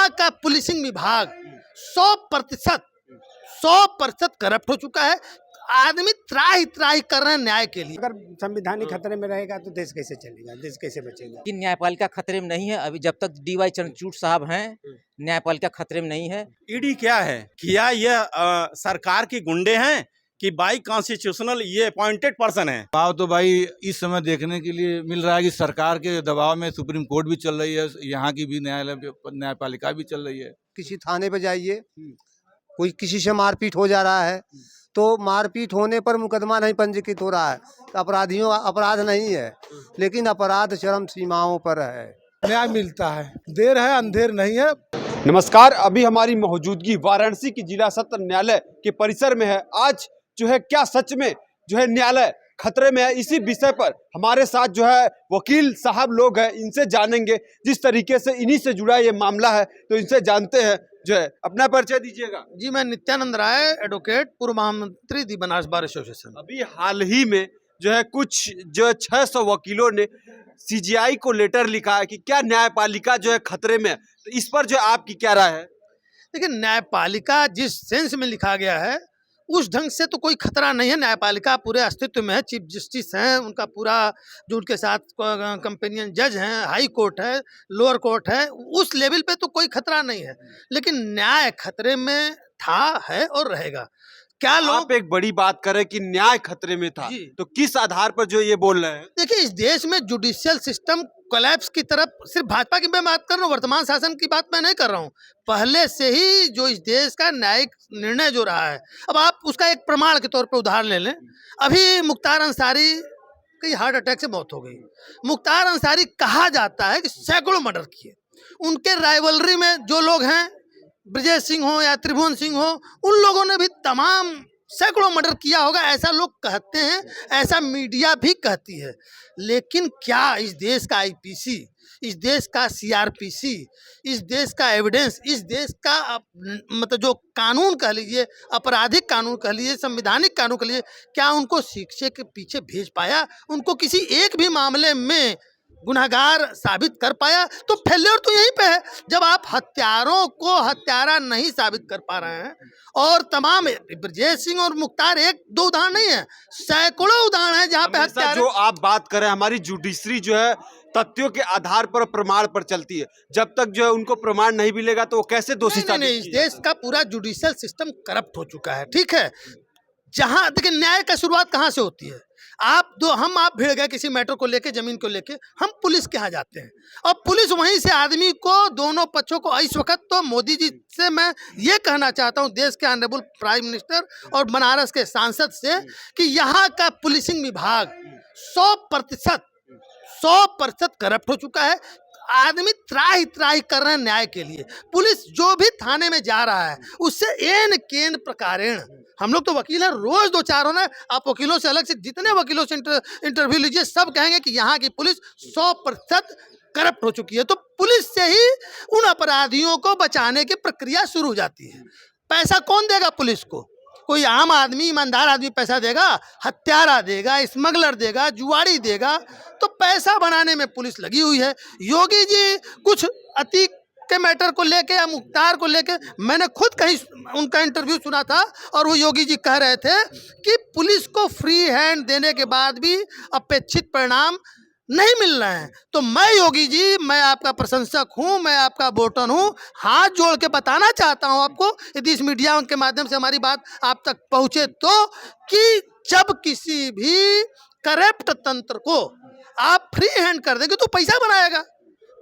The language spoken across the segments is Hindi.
यहाँ का पुलिसिंग विभाग 100% करप्ट हो चुका है। आदमी त्राही त्राही कर रहे हैं न्याय के लिए। अगर संविधानिक खतरे में रहेगा तो देश कैसे चलेगा, देश कैसे बचेगा? कि न्यायपालिका खतरे में नहीं है। अभी जब तक DY चंद्रचूड़ साहब हैं, न्यायपालिका खतरे में नहीं है। ईडी क्या है? क्या ये सरकार के गुंडे हैं कि बाई कॉन्स्टिट्यूशनल ये अपॉइंटेड पर्सन है? दबाव तो भाई इस समय देखने के लिए मिल रहा है कि सरकार के दबाव में सुप्रीम कोर्ट भी चल रही है, यहाँ की भी न्यायपालिका भी चल रही है। किसी थाने पे जाइए, कोई किसी से मारपीट हो जा रहा है तो मारपीट होने पर मुकदमा नहीं पंजीकृत हो रहा है, तो अपराध नहीं है, लेकिन अपराध चरम सीमाओं पर है। न्याय मिलता है, देर है अंधेर नहीं है। नमस्कार, अभी हमारी मौजूदगी वाराणसी की जिला सत्र न्यायालय के परिसर में है। आज जो है क्या सच में जो है न्यायालय खतरे में है, इसी विषय पर हमारे साथ जो है वकील साहब लोग हैं, इनसे जानेंगे जिस तरीके से इन्हीं से जुड़ा ये मामला है, तो इनसे जानते हैं। जो है अपना परिचय दीजिएगा। जी, मैं नित्यानंद राय, एडवोकेट, पूर्व महामंत्री दी बनारस बार एसोसिएशन। अभी हाल ही में जो है कुछ जो 600 वकीलों ने CGI को लेटर लिखा है कि क्या न्यायपालिका जो है खतरे में है, तो इस पर जो आपकी क्या राय है? देखिए, न्यायपालिका जिस सेंस में लिखा गया है उस ढंग से तो कोई खतरा नहीं है। न्यायपालिका पूरे अस्तित्व में है। चीफ जस्टिस हैं, उनका पूरा जो उनके साथ कंपेनियन जज हैं, हाई कोर्ट है, लोअर कोर्ट है, उस लेवल पे तो कोई खतरा नहीं है। लेकिन न्याय खतरे में था, है और रहेगा। क्या लोग आप एक बड़ी बात करें कि न्याय खतरे में था, तो किस आधार पर जो ये बोल रहे हैं? देखिए, इस देश में जुडिशियल सिस्टम कोलैप्स की तरफ, सिर्फ भाजपा की मैं बात कर रहा हूँ, वर्तमान शासन की बात मैं नहीं कर रहा हूँ, पहले से ही जो इस देश का न्यायिक निर्णय जो रहा है। अब आप उसका एक प्रमाण के तौर पे उदाहरण ले लें। अभी मुख्तार अंसारी की हार्ट अटैक से मौत हो गई। मुख्तार अंसारी कहा जाता है कि सैकड़ों मर्डर किए। उनके राइवलरी में जो लोग हैं, ब्रजेश सिंह हो या त्रिभुवन सिंह हो, उन लोगों ने भी तमाम सैकड़ों मर्डर किया होगा, ऐसा लोग कहते हैं, ऐसा मीडिया भी कहती है। लेकिन क्या इस देश का IPC, इस देश का CRPC, इस देश का एविडेंस, इस देश का मतलब जो कानून कह लीजिए, आपराधिक कानून कह लीजिए, संवैधानिक कानून कह लीजिए, क्या उनको शिक्षे के पीछे भेज पाया? उनको किसी एक भी मामले में गुनहगार साबित कर पाया? तो फेल्योर तो यहीं पे है, जब आप हत्यारों को हत्यारा नहीं साबित कर पा रहे हैं। और तमाम ब्रजेश सिंह और मुख्तार एक दो उदाहरण नहीं है, सैकड़ों उदाहरण है जहाँ पे हत्यारे। जो आप बात करें, हमारी जुडिशरी जो है तथ्यों के आधार पर, प्रमाण पर चलती है। जब तक जो है उनको प्रमाण नहीं मिलेगा तो वो कैसे दोषी साबित? नहीं, इस देश का पूरा जुडिशियल सिस्टम करप्ट हो चुका है। ठीक है, जहाँ देखिए न्याय का शुरुआत कहाँ से होती है? आप भिड़ गए किसी मैटर को लेके, जमीन को लेके, हम पुलिस के यहाँ जाते हैं और पुलिस वहीं से आदमी को, दोनों पक्षों को, इस वक्त तो मोदी जी से मैं ये कहना चाहता हूँ, देश के ऑनरेबल प्राइम मिनिस्टर और बनारस के सांसद से, कि यहाँ का पुलिसिंग विभाग 100% करप्ट हो चुका है। आदमी त्राही त्राही कर रहे हैं न्याय के लिए। पुलिस जो भी थाने में जा रहा है उससे एन केन प्रकारेण, हम लोग तो वकील हैं, रोज 2-4 होना। आप वकीलों से अलग से, जितने वकीलों से इंटरव्यू लीजिए, सब कहेंगे कि यहाँ की पुलिस 100% करप्ट हो चुकी है। तो पुलिस से ही उन अपराधियों को बचाने की प्रक्रिया शुरू हो जाती है। पैसा कौन देगा पुलिस को? कोई आम आदमी, ईमानदार आदमी पैसा देगा? हत्यारा देगा, स्मगलर देगा, जुआड़ी देगा। तो पैसा बनाने में पुलिस लगी हुई है। योगी जी कुछ अतीक के मैटर को लेके या मुख्तार को लेके, मैंने खुद कहीं उनका इंटरव्यू सुना था और वो योगी जी कह रहे थे कि पुलिस को फ्री हैंड देने के बाद भी अपेक्षित परिणाम नहीं मिल रहे हैं। तो मैं योगी जी, मैं आपका प्रशंसक हूं, मैं आपका वोटर हूं, हाथ जोड़ के बताना चाहता हूं आपको, यदि इस मीडिया के माध्यम से हमारी बात आप तक पहुंचे तो, कि जब किसी भी करप्ट तंत्र को आप फ्री हैंड कर देंगे तो पैसा बनाएगा।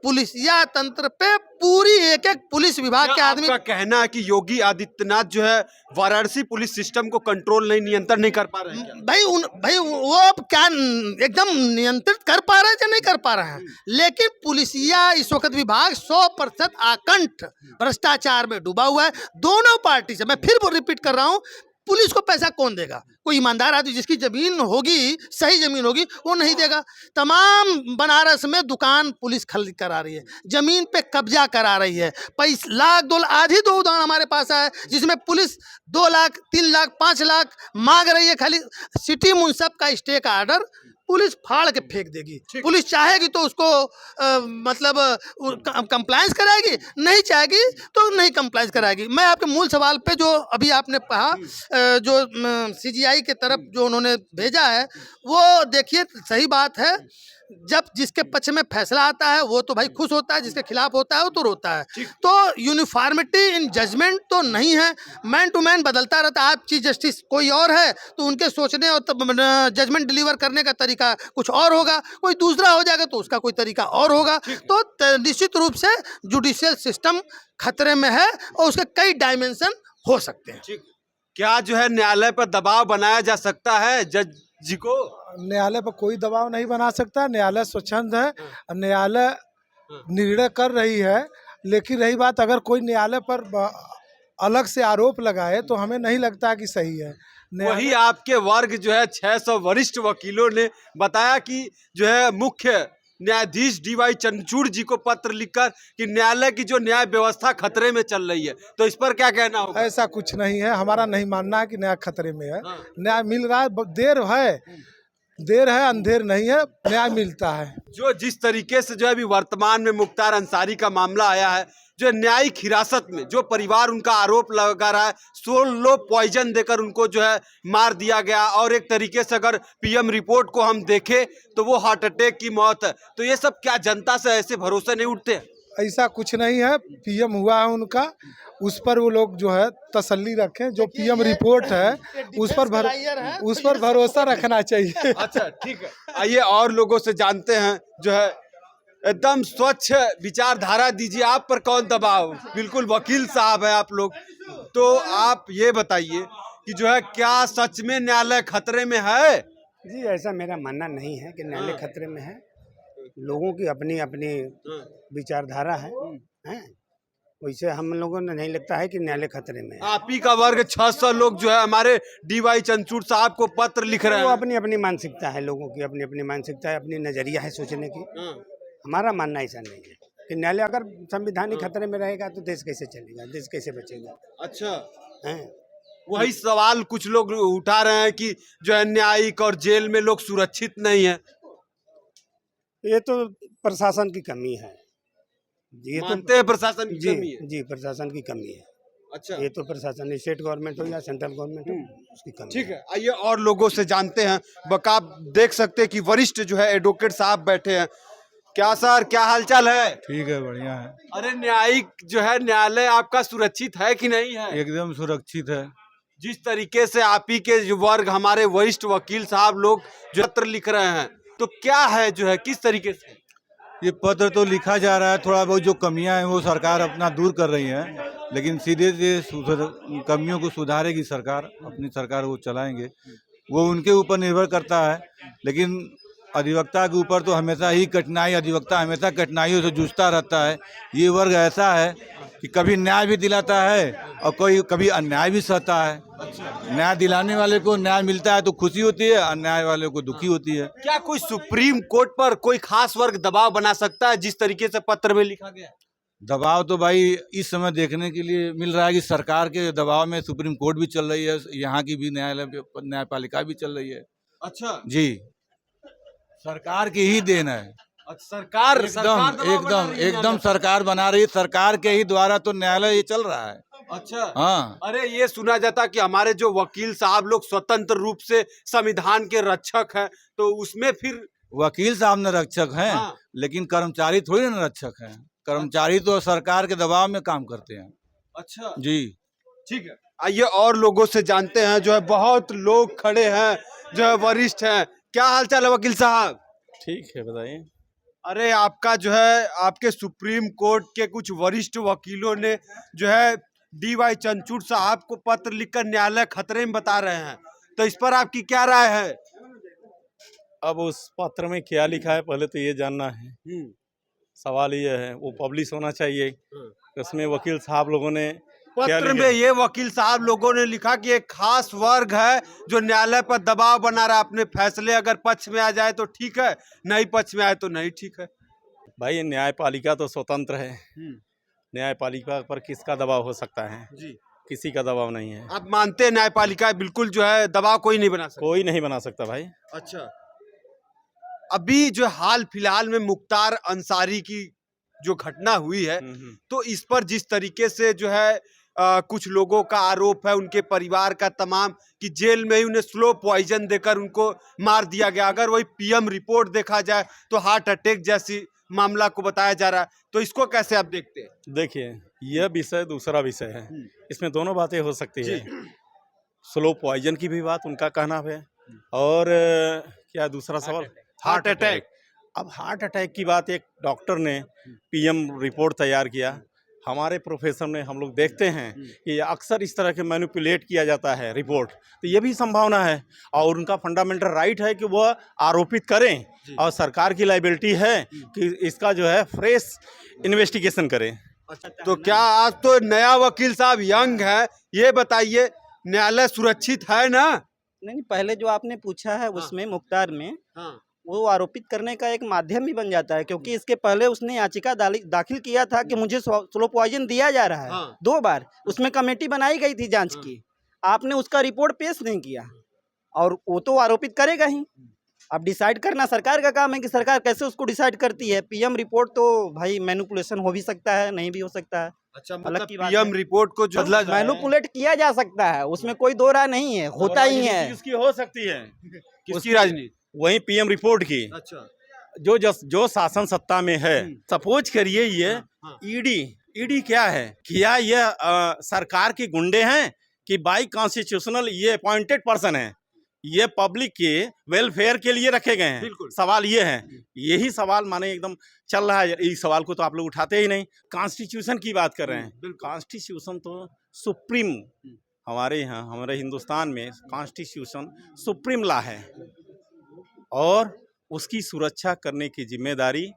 पुलिसिया तंत्र पे पूरी एक पुलिस विभाग के आदमी का कहना है कि योगी आदित्यनाथ जो है वाराणसी पुलिस सिस्टम को कंट्रोल नहीं, नियंत्रण नहीं कर पा रहे हैं। भाई वो अब क्या एकदम नियंत्रित कर पा रहे हैं या नहीं कर पा रहे हैं? लेकिन पुलिसिया इस वक्त विभाग 100% आकंठ भ्रष्टाचार में डूबा हुआ है। दोनों पार्टी से, मैं फिर रिपीट कर रहा हूँ, पुलिस को पैसा कौन देगा? कोई ईमानदार आदमी जिसकी जमीन होगी, सही जमीन होगी, वो नहीं देगा। तमाम बनारस में दुकान पुलिस खरीद करा रही है, जमीन पे कब्जा करा रही है। 1 लाख आधी दो उदाहरण हमारे पास आए जिसमें पुलिस 2 लाख, 3 लाख, 5 लाख मांग रही है। खाली सिटी मुंसब का स्टे का ऑर्डर पुलिस फाड़ के फेंक देगी। पुलिस चाहेगी तो उसको मतलब कंप्लायंस कराएगी, नहीं चाहेगी तो नहीं कंप्लायंस कराएगी। मैं आपके मूल सवाल पे जो अभी आपने कहा जो सीजीआई के तरफ जो उन्होंने भेजा है वो देखिए सही बात है। जब जिसके पक्ष में फैसला आता है वो तो भाई खुश होता है, जिसके खिलाफ होता है वो तो रोता है। तो यूनिफॉर्मिटी इन जजमेंट तो नहीं है, मैन टू मैन बदलता रहता है। आप चीफ जस्टिस कोई और है तो उनके सोचने और जजमेंट डिलीवर करने का तरीका कुछ और होगा, कोई दूसरा हो जाएगा तो उसका कोई तरीका और होगा। तो निश्चित रूप से जुडिशियल सिस्टम खतरे में है और उसके कई डायमेंशन हो सकते हैं। क्या जो है न्यायालय पर दबाव बनाया जा सकता है जज जी को? न्यायालय पर कोई दबाव नहीं बना सकता। न्यायालय स्वच्छंद है, न्यायालय निर्णय कर रही है। लेकिन रही बात अगर कोई न्यायालय पर अलग से आरोप लगाए तो हमें नहीं लगता कि सही है। वही आपके वर्ग जो है 600 वरिष्ठ वकीलों ने बताया कि जो है मुख्य न्यायाधीश डीवाई चंद्रचूड़ जी को पत्र लिखकर कि न्यायालय की जो न्याय व्यवस्था खतरे में चल रही है, तो इस पर क्या कहना होगा? ऐसा कुछ नहीं है, हमारा नहीं मानना है कि न्याय खतरे में है। न्याय मिल रहा है, देर है अंधेर नहीं है, न्याय मिलता है। जो जिस तरीके से जो है अभी वर्तमान में मुख्तार अंसारी का मामला आया है, जो न्यायिक हिरासत में जो परिवार उनका आरोप लगा रहा है 16 पॉइजन देकर उनको जो है मार दिया गया, और एक तरीके से अगर पीएम रिपोर्ट को हम देखें तो वो हार्ट अटैक की मौत है। तो ये सब क्या जनता से ऐसे भरोसे नहीं उठते? ऐसा कुछ नहीं है, पीएम हुआ है उनका, उस पर वो लोग जो है तसल्ली रखें। जो पीएम रिपोर्ट है उस पर भरोसा रखना चाहिए। अच्छा ठीक है, आइए और लोगों से जानते हैं। जो है एकदम स्वच्छ विचारधारा दीजिए, आप पर कौन दबाव? बिल्कुल वकील साहब है आप लोग, तो आप ये बताइए कि जो है क्या सच में न्यायालय खतरे में है? जी ऐसा मेरा मानना नहीं है कि न्यायालय खतरे में है। लोगों की अपनी अपनी विचारधारा है, वैसे हम लोगों ने नहीं लगता है कि न्यायालय खतरे में है। आप ही का वर्ग 600 लोग जो है हमारे डीवाई चंद्रचूड़ साहब को पत्र लिख रहे हैं। वो अपनी अपनी मानसिकता है, लोगों की अपनी अपनी मानसिकता है, अपनी नजरिया है सोचने की। हमारा मानना ऐसा नहीं है कि न्यायालय अगर संविधानिक खतरे में रहेगा तो देश कैसे चलेगा, देश कैसे बचेगा? अच्छा है वही सवाल कुछ लोग उठा रहे हैं कि जो है न्यायिक और जेल में लोग सुरक्षित नहीं है। ये तो प्रशासन की कमी है। ये मानते हैं प्रशासन की कमी है? जी प्रशासन की कमी है। अच्छा ये तो प्रशासन स्टेट गवर्नमेंट हो या सेंट्रल गवर्नमेंट हो, उसकी कमी ठीक है। आइए और लोगों से जानते हैं। आप देख सकते हैं कि वरिष्ठ जो है एडवोकेट साहब बैठे हैं। क्या सर, क्या हालचाल है? ठीक है, बढ़िया है। अरे न्यायिक जो है न्यायालय आपका सुरक्षित है कि नहीं है? एकदम सुरक्षित है। जिस तरीके से आप ही के जो वर्ग हमारे वरिष्ठ वकील साहब लोग जो पत्र लिख रहे हैं, तो क्या है जो है किस तरीके से? ये पत्र तो लिखा जा रहा है, थोड़ा बहुत जो कमियां हैं वो सरकार अपना दूर कर रही है, लेकिन सीधे से कमियों को सुधारेगी सरकार, अपनी सरकार वो चलाएंगे, वो उनके ऊपर निर्भर करता है। लेकिन अधिवक्ता के ऊपर तो हमेशा ही कठिनाई, अधिवक्ता हमेशा कठिनाइयों से जूझता रहता है। ये वर्ग ऐसा है कि कभी न्याय भी दिलाता है और कभी अन्याय भी सहता है। न्याय दिलाने वाले को न्याय मिलता है तो खुशी होती है, अन्याय वाले को दुखी होती है। क्या कोई सुप्रीम कोर्ट पर कोई खास वर्ग दबाव बना सकता है जिस तरीके से पत्र में लिखा गया? दबाव तो भाई इस समय देखने के लिए मिल रहा है कि सरकार के दबाव में सुप्रीम कोर्ट भी चल रही है, यहाँ की भी न्यायपालिका भी चल रही है। अच्छा जी, सरकार की ही देन है। सरकार एकदम सरकार बना रही है, सरकार के ही द्वारा तो न्यायालय ये चल रहा है। अच्छा हाँ, अरे ये सुना जाता कि हमारे जो वकील साहब लोग स्वतंत्र रूप से संविधान के रक्षक हैं, तो उसमें फिर वकील साहब न रक्षक हैं, हाँ। लेकिन कर्मचारी थोड़ी न रक्षक हैं। कर्मचारी तो सरकार के दबाव में काम करते हैं। अच्छा जी ठीक है। आइए और लोगों से जानते हैं। जो है बहुत लोग खड़े हैं जो है वरिष्ठ हैं। क्या हालचाल है वकील साहब? ठीक है, बताइए। अरे आपका जो है आपके सुप्रीम कोर्ट के कुछ वरिष्ठ वकीलों ने जो है डीवाई चंद्रचूड़ साहब को पत्र लिखकर न्यायालय खतरे में बता रहे हैं, तो इस पर आपकी क्या राय है? अब उस पत्र में क्या लिखा है पहले तो ये जानना है। सवाल ये है, वो पब्लिश होना चाहिए। उसमें वकील साहब लोगों ने पत्र में ये वकील साहब लोगों ने लिखा कि एक खास वर्ग है जो न्यायालय पर दबाव बना रहा है, अपने फैसले अगर पक्ष में आ जाए तो ठीक है, नहीं पक्ष में आए तो नहीं ठीक है। भाई न्यायपालिका तो स्वतंत्र है, न्यायपालिका पर किसका दबाव हो सकता है? जी किसी का दबाव नहीं है। आप मानते हैं न्यायपालिका बिल्कुल जो है दबाव कोई नहीं बना सकता? कोई नहीं बना सकता भाई। अच्छा अभी जो हाल फिलहाल में मुख्तार अंसारी की जो घटना हुई है, तो इस पर जिस तरीके से जो है कुछ लोगों का आरोप है, उनके परिवार का तमाम, कि जेल में ही उन्हें स्लो पॉइजन देकर उनको मार दिया गया। अगर वही पीएम रिपोर्ट देखा जाए तो हार्ट अटैक जैसी मामला को बताया जा रहा है, तो इसको कैसे आप देखते हैं? देखिए, यह विषय दूसरा विषय है, इसमें दोनों बातें हो सकती है। स्लो पॉइजन की भी बात उनका कहना है, और क्या दूसरा सवाल, हार्ट अटैक। अब हार्ट अटैक की बात एक डॉक्टर ने पीएम रिपोर्ट तैयार किया, हमारे प्रोफेसर ने, हम लोग देखते हैं कि अक्सर इस तरह के मैनिपुलेट किया जाता है रिपोर्ट, तो ये भी संभावना है। और उनका फंडामेंटल राइट है कि वह आरोपित करें, और सरकार की लायबिलिटी है कि इसका जो है फ्रेश इन्वेस्टिगेशन करें। तो क्या आज तो नया वकील साहब यंग है, ये बताइए न्यायालय सुरक्षित है ना? नहीं, पहले जो आपने पूछा है उसमें मुख्तार में वो आरोपित करने का एक माध्यम भी बन जाता है, क्योंकि इसके पहले उसने याचिका दाखिल किया था कि मुझे स्लो पॉइजन दिया जा रहा है 2 बार। उसमें कमेटी बनाई गई थी जांच की, आपने उसका रिपोर्ट पेश नहीं किया, और वो तो आरोपित करेगा ही। अब डिसाइड करना सरकार का काम है कि सरकार कैसे उसको डिसाइड करती है। पीएम रिपोर्ट तो भाई मैनिपुलेशन हो भी सकता है, नहीं भी हो सकता है। अच्छा, अलग मतलब की बात पीएम है। रिपोर्ट को जो मैनिपुलेट किया जा सकता है, उसमें कोई दो राय नहीं है, होता ही है। उसकी हो सकती है, किसकी राजनीति? वही पीएम रिपोर्ट की। अच्छा, जो शासन सत्ता में है, सपोज करिए ये ईडी क्या है, क्या ये सरकार के गुंडे हैं कि बाई कॉन्स्टिट्यूशनल ये अपॉइंटेड पर्सन है, ये पब्लिक के वेलफेयर के लिए रखे गए हैं? सवाल ये है, यही सवाल माने एकदम चल रहा है। इस सवाल को तो आप लोग उठाते ही नहीं। कॉन्स्टिट्यूशन की बात कर रहे हैं, कॉन्स्टिट्यूशन तो सुप्रीम, हमारे यहाँ, हमारे हिंदुस्तान में कॉन्स्टिट्यूशन सुप्रीम लॉ है, और उसकी सुरक्षा करने की जिम्मेदारी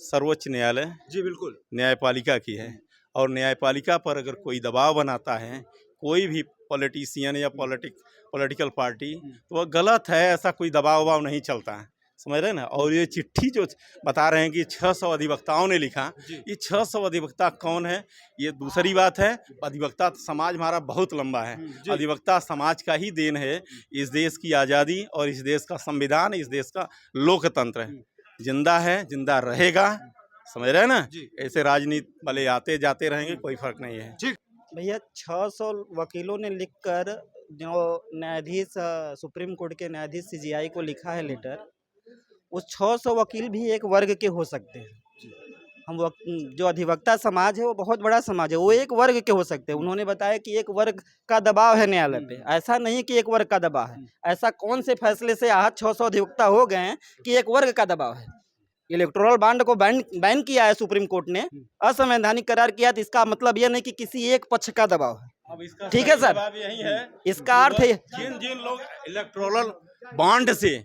सर्वोच्च न्यायालय, जी बिल्कुल, न्यायपालिका की है। और न्यायपालिका पर अगर कोई दबाव बनाता है, कोई भी पॉलिटिशियन या पॉलिटिकल पार्टी, तो वह गलत है, ऐसा कोई दबाव नहीं चलता है, समझ रहे हैं ना। और ये चिट्ठी जो बता रहे हैं कि 600 अधिवक्ताओं ने लिखा, ये 600 अधिवक्ता कौन है, ये दूसरी बात है। अधिवक्ता समाज हमारा बहुत लंबा है, अधिवक्ता समाज का ही देन है। इस देश की आज़ादी और इस देश का संविधान, इस देश का लोकतंत्र है, जिंदा है, जिंदा रहेगा, समझ रहे हैं ना। ऐसे राजनीति वाले आते जाते रहेंगे, कोई फर्क नहीं है। भैया 600 वकीलों ने लिखकर, जो न्यायाधीश सुप्रीम कोर्ट के न्यायाधीश सीजीआई को लिखा है लेटर, उस 600 वकील भी एक वर्ग के हो सकते हैं। हम जो अधिवक्ता समाज है वो बहुत बड़ा समाज है, वो एक वर्ग के हो सकते हैं। उन्होंने बताया कि एक वर्ग का दबाव है न्यायालय पे, ऐसा नहीं कि एक वर्ग का दबाव है। ऐसा कौन से फैसले से आज 600 अधिवक्ता हो गए हैं कि एक वर्ग का दबाव है? इलेक्टोरल बॉन्ड को बैन किया है सुप्रीम कोर्ट ने, असंवैधानिक करार किया, तो इसका मतलब यह नहीं कि किसी एक पक्ष का दबाव है। ठीक है सर, यही है, इसका अर्थ है जिन लोग इलेक्टोरल बॉन्ड से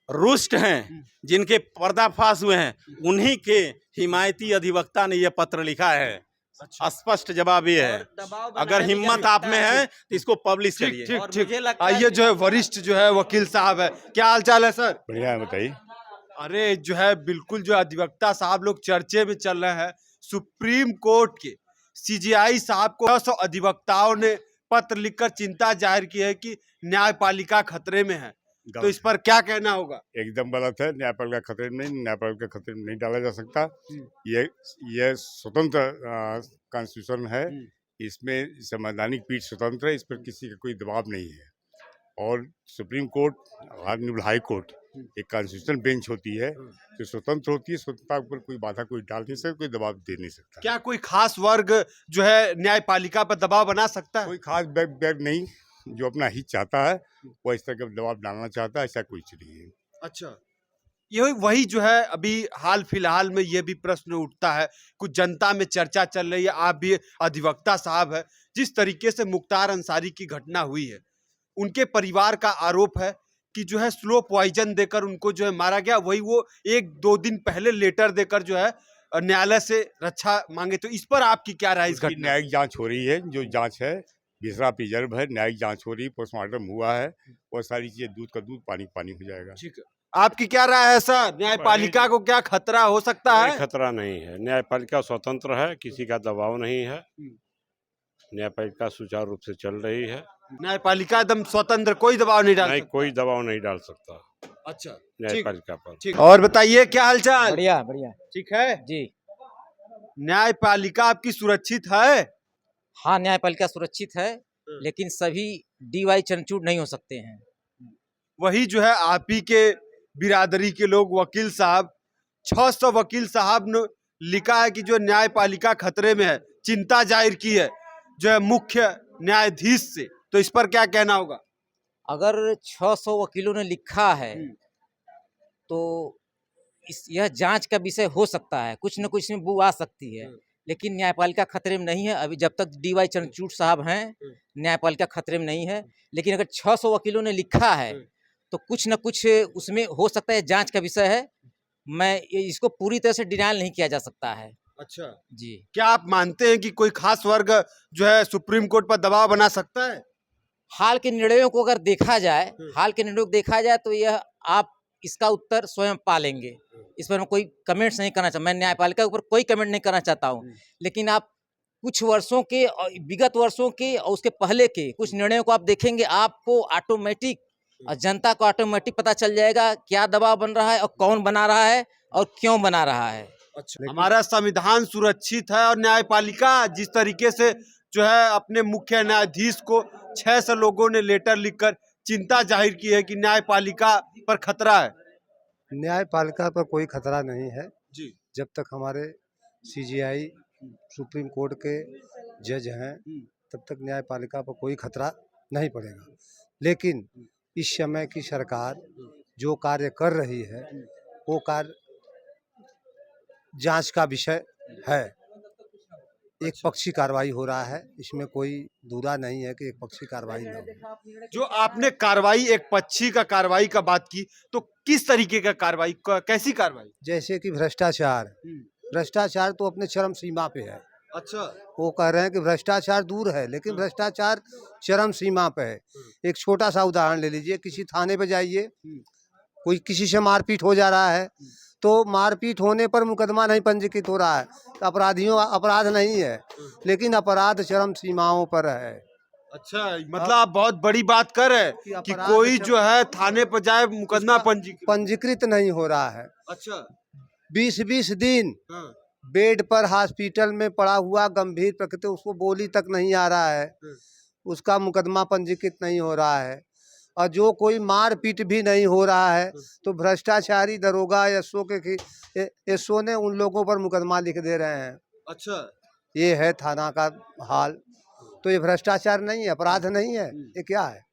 रुष्ट हैं, जिनके पर्दाफाश हुए हैं, उन्हीं के हिमायती अधिवक्ता ने यह पत्र लिखा है। स्पष्ट जवाब ये है, अगर हिम्मत आप में है तो इसको पब्लिश करिए। ठीक। आइए जो है वरिष्ठ जो है वकील साहब है, क्या हाल चाल है सर? बढ़िया है, बताइए। अरे जो है बिल्कुल जो अधिवक्ता साहब लोग चर्चे में चल रहे हैं, सुप्रीम कोर्ट के सीजीआई साहब को 600 अधिवक्ताओं ने पत्र लिखकर चिंता जाहिर की है कि न्यायपालिका खतरे में है, तो इस पर क्या कहना होगा? एकदम गलत है, न्यायपालिका खतरे में नहीं, न्यायपालिका खतरे में नहीं डाला जा सकता। ये स्वतंत्र कॉन्स्टिट्यूशन है, इसमें संवैधानिक पीठ स्वतंत्र है, इस पर किसी का कोई दबाव नहीं है। और supreme court, honourable high court एक कॉन्स्टिट्यूशनल बेंच होती है, जो स्वतंत्र होती है, स्वतंत्रता पर कोई बाधा कोई डाल नहीं सकता, कोई दबाव दे नहीं सकता। क्या कोई खास वर्ग जो है न्यायपालिका पर दबाव बना सकता है? कोई खास वर्ग नहीं, जो अपना हित चाहता है वो इस तरह का दबाव डालना चाहता है, ऐसा कुछ नहीं है। अच्छा, ये वही जो है अभी हाल फिलहाल में ये भी प्रश्न उठता है, कुछ जनता में चर्चा चल रही है, आप भी अधिवक्ता साहब है, जिस तरीके से मुख्तार अंसारी की घटना हुई है, उनके परिवार का आरोप है कि जो है स्लो पॉइजन देकर उनको जो है मारा गया। वही वो 1-2 दिन पहले लेटर देकर जो है न्यायालय से रक्षा मांगे, तो इस पर आपकी क्या राय? इस घटना न्यायिक जांच हो रही है, जो जांच है दूसरा प्रिजर्व है, न्यायिक जांच हो रही है, पोस्टमार्टम हुआ है, वो सारी चीजें दूध का दूध पानी का पानी हो जाएगा। ठीक है, आपकी क्या राय है सर? न्यायपालिका को क्या खतरा हो सकता है? खतरा नहीं है, न्यायपालिका स्वतंत्र है, किसी का दबाव नहीं है, न्यायपालिका सुचारू रूप से चल रही है। न्यायपालिका एकदम स्वतंत्र, कोई दबाव नहीं डाल नहीं, सकता। कोई दबाव नहीं डाल सकता। अच्छा, ठीक न्यायपालिका पर। ठीक। और बताइए क्या हालचाल? बढ़िया बढ़िया ठीक है। जी। न्यायपालिका आपकी सुरक्षित है? हाँ, न्यायपालिका सुरक्षित है, लेकिन सभी डीवाई चंचूर नहीं हो सकते हैं। वही जो है आप ही के बिरादरी के लोग वकील साहब 600 वकील साहब ने लिखा है कि जो न्यायपालिका खतरे में है, चिंता जाहिर की है जो है मुख्य न्यायाधीश से, तो इस पर क्या कहना होगा? अगर 600 वकीलों ने लिखा है तो यह जांच का विषय हो सकता है, कुछ न कुछ इसमें बू आ सकती है, लेकिन न्यायपालिका खतरे में नहीं है। अभी जब तक डीवाई चंद्रचूड़ साहब हैं, न्यायपालिका खतरे में नहीं है। लेकिन अगर 600 वकीलों ने लिखा है तो कुछ न कुछ उसमें हो सकता है, जांच का विषय है। इसको पूरी तरह से डिनायल नहीं किया जा सकता है। अच्छा जी। क्या आप मानते हैं कि कोई खास वर्ग जो है सुप्रीम कोर्ट पर दबाव बना सकता है? हाल के निर्णयों को अगर देखा जाए तो यह आप इसका उत्तर स्वयं पा लेंगे। इस पर मैं कोई कमेंट्स नहीं करना चाहता, मैं न्यायपालिका के ऊपर कोई कमेंट नहीं करना चाहता हूँ। लेकिन आप कुछ वर्षों के, विगत वर्षों के और उसके पहले के कुछ निर्णयों को आप देखेंगे, आपको ऑटोमेटिक और जनता को ऑटोमेटिक पता चल जाएगा क्या दबाव बन रहा है और कौन बना रहा है और क्यों बना रहा है। अच्छा, हमारा संविधान सुरक्षित है और न्यायपालिका जिस तरीके से जो है अपने मुख्य न्यायाधीश को 600 लोगों ने लेटर लिखकर चिंता जाहिर की है कि न्यायपालिका पर खतरा है। न्यायपालिका पर कोई खतरा नहीं है जी। जब तक हमारे सीजीआई सुप्रीम कोर्ट के जज हैं तब तक न्यायपालिका पर कोई खतरा नहीं पड़ेगा। लेकिन इस समय की सरकार जो कार्य कर रही है वो कार्य जांच का विषय है। एक पक्षी कार्रवाई हो रहा है, इसमें कोई दूरा नहीं है कि एक पक्षी कार्रवाई न हो। जो आपने कार्रवाई एक पक्षी का कार्रवाई का बात की, तो किस तरीके का कार्रवाई, कैसी कार्रवाई? जैसे कि भ्रष्टाचार तो अपने चरम सीमा पे है। अच्छा। वो कह रहे हैं कि भ्रष्टाचार दूर है, लेकिन भ्रष्टाचार चरम सीमा पे है। एक छोटा सा उदाहरण ले लीजिए, किसी थाने पे जाइए, कोई किसी से मारपीट हो जा रहा है तो मारपीट होने पर मुकदमा नहीं पंजीकृत हो रहा है, तो अपराध नहीं है, लेकिन अपराध चरम सीमाओं पर है। अच्छा, मतलब आप बहुत बड़ी बात कर रहे हैं कि कोई जो है थाने पर जाए, मुकदमा पंजीकृत नहीं हो रहा है। अच्छा। 20-20 दिन बेड पर हॉस्पिटल में पड़ा हुआ गंभीर प्रकृति, उसको बोली तक नहीं आ रहा है, उसका मुकदमा पंजीकृत नहीं हो रहा है। और जो कोई मारपीट भी नहीं हो रहा है तो भ्रष्टाचारी दरोगा एसओ ने उन लोगों पर मुकदमा लिख दे रहे हैं। अच्छा, ये है थाना का हाल। तो ये भ्रष्टाचार नहीं है, अपराध नहीं है, ये क्या है?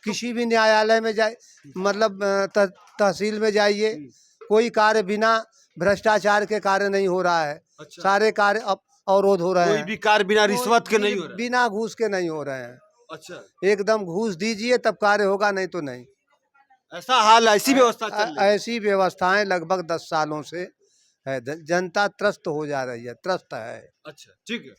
किसी भी न्यायालय में जाए, मतलब तहसील में जाइए, कोई कार्य बिना भ्रष्टाचार के कार्य नहीं हो रहा है। अच्छा। सारे कार्य अवरोध हो रहे हैं। कोई भी कार्य बिना रिश्वत के नहीं हो रहा है। बिना घूस के नहीं हो रहे हैं। अच्छा। एकदम घूस दीजिए तब कार्य होगा, नहीं तो नहीं। ऐसा हाल, ऐसी व्यवस्था चल रही है। ऐसी व्यवस्थाएं लगभग 10 सालों से है। जनता त्रस्त हो जा रही है, त्रस्त है। अच्छा, ठीक है।